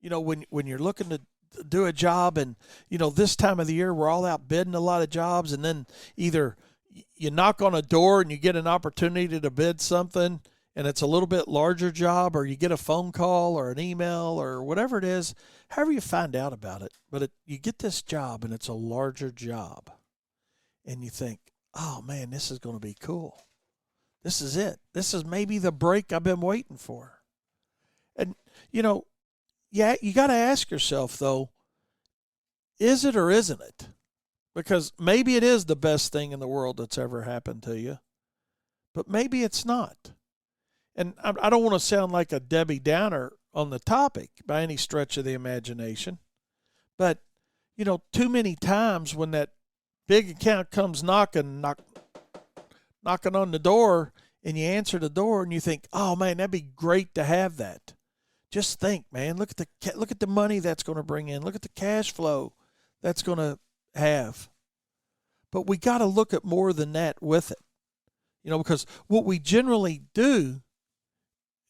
when you're looking to do a job, and this time of the year we're all out bidding a lot of jobs, and then either you knock on a door and you get an opportunity to bid something and it's a little bit larger job, or you get a phone call or an email or whatever it is, however you find out about it. But you get this job and it's a larger job, and you think, oh man, this is going to be cool. This is it. This is maybe the break I've been waiting for. And, yeah, you got to ask yourself, though, is it or isn't it? Because maybe it is the best thing in the world that's ever happened to you, but maybe it's not. And I don't want to sound like a Debbie Downer on the topic by any stretch of the imagination, but, too many times when that big account comes knocking on the door, and you answer the door and you think, oh man, that'd be great to have that. Just think, man, look at the money that's going to bring in. Look at the cash flow that's going to have. But we got to look at more than that with it. Because what we generally do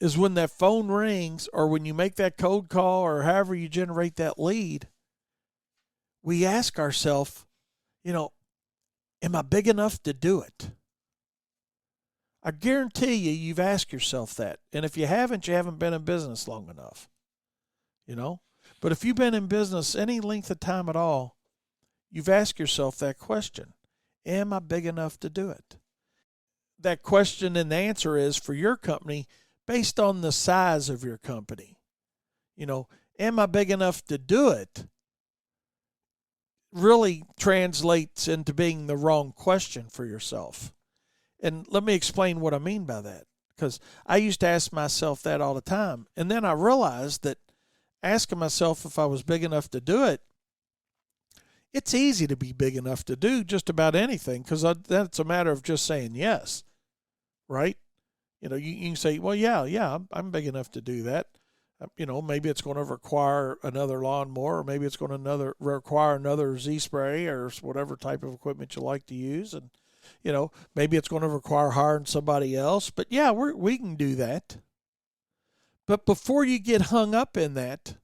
is when that phone rings, or when you make that cold call, or however you generate that lead, we ask ourselves, am I big enough to do it? I guarantee you've asked yourself that. And if you haven't been in business long enough. But if you've been in business any length of time at all, you've asked yourself that question. Am I big enough to do it? That question and the answer is for your company based on the size of your company. Am I big enough to do it? Really translates into being the wrong question for yourself. And let me explain what I mean by that, because I used to ask myself that all the time. And then I realized that asking myself if I was big enough to do it, it's easy to be big enough to do just about anything, because that's a matter of just saying yes, right? You can say, well, yeah, I'm big enough to do that. Maybe it's going to require another lawnmower, or maybe it's going to require another Z-spray or whatever type of equipment you like to use. And, maybe it's going to require hiring somebody else. But, yeah, we can do that. But before you get hung up in that,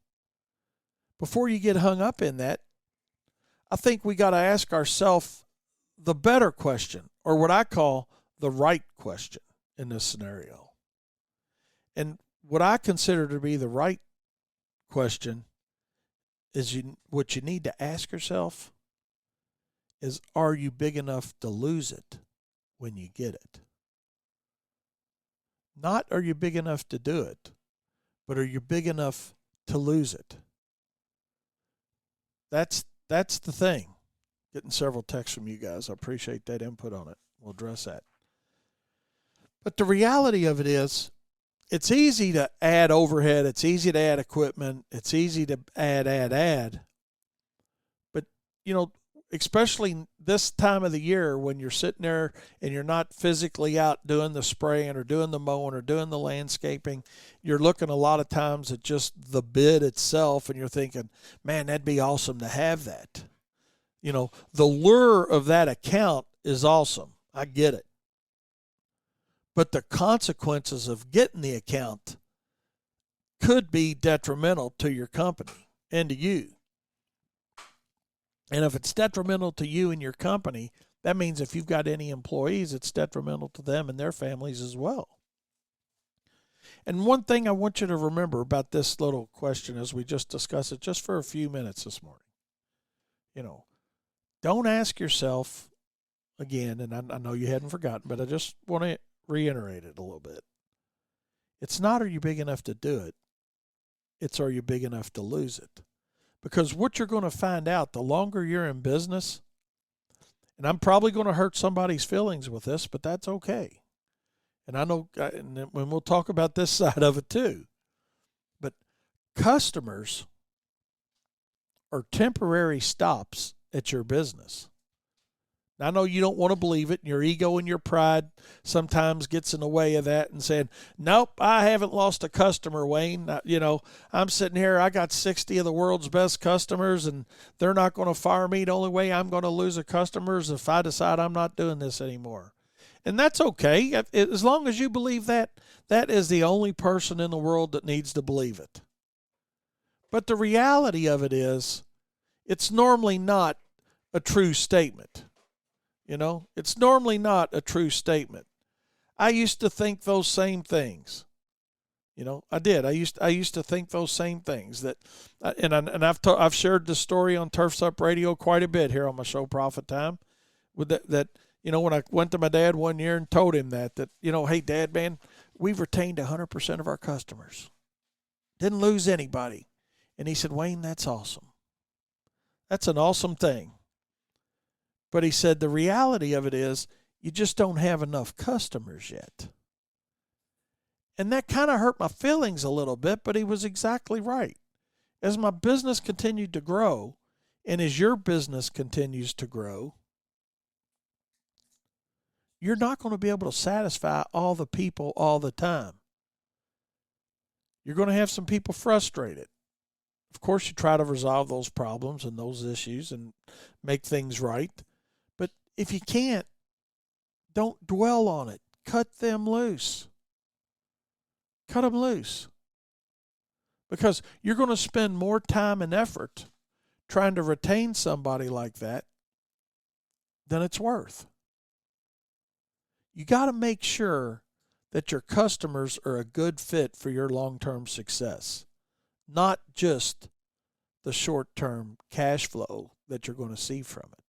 I think we got to ask ourselves the better question, or what I call the right question in this scenario. And what I consider to be the right question is what you need to ask yourself is, are you big enough to lose it when you get it? Not are you big enough to do it, but are you big enough to lose it? That's the thing. Getting several texts from you guys. I appreciate that input on it. We'll address that. But the reality of it is, it's easy to add overhead. It's easy to add equipment. It's easy to add. But, especially this time of the year when you're sitting there and you're not physically out doing the spraying or doing the mowing or doing the landscaping, you're looking a lot of times at just the bid itself, and you're thinking, man, that'd be awesome to have that. The lure of that account is awesome. I get it. But the consequences of getting the account could be detrimental to your company and to you. And if it's detrimental to you and your company, that means if you've got any employees, it's detrimental to them and their families as well. And one thing I want you to remember about this little question as we just discussed it just for a few minutes this morning. Don't ask yourself again, and I know you hadn't forgotten, but I just want to reiterate it a little bit. It's not, are you big enough to do it? It's, are you big enough to lose it? Because what you're going to find out, the longer you're in business, and I'm probably going to hurt somebody's feelings with this, but that's okay. And I know, and we'll talk about this side of it too. But customers are temporary stops at your business. I know you don't want to believe it, and your ego and your pride sometimes gets in the way of that and saying, nope, I haven't lost a customer, Wayne. I'm sitting here, I got 60 of the world's best customers, and they're not going to fire me. The only way I'm going to lose a customer is if I decide I'm not doing this anymore. And that's okay. As long as you believe that, that is the only person in the world that needs to believe it. But the reality of it is, it's normally not a true statement. It's normally not a true statement. I used to think those same things. I did. I used to think those same things I've shared this story on Turfs Up Radio quite a bit here on my show Profit Time. With that, when I went to my dad one year and told him that hey Dad, man, we've retained 100% of our customers. Didn't lose anybody. And he said, Wayne, that's awesome. That's an awesome thing. But he said the reality of it is you just don't have enough customers yet. And that kind of hurt my feelings a little bit, but he was exactly right. As my business continued to grow, and as your business continues to grow, you're not going to be able to satisfy all the people all the time. You're going to have some people frustrated. Of course, you try to resolve those problems and those issues and make things right. But if you can't, don't dwell on it. Cut them loose. Cut them loose. Because you're going to spend more time and effort trying to retain somebody like that than it's worth. You got to make sure that your customers are a good fit for your long-term success, not just the short-term cash flow that you're going to see from it.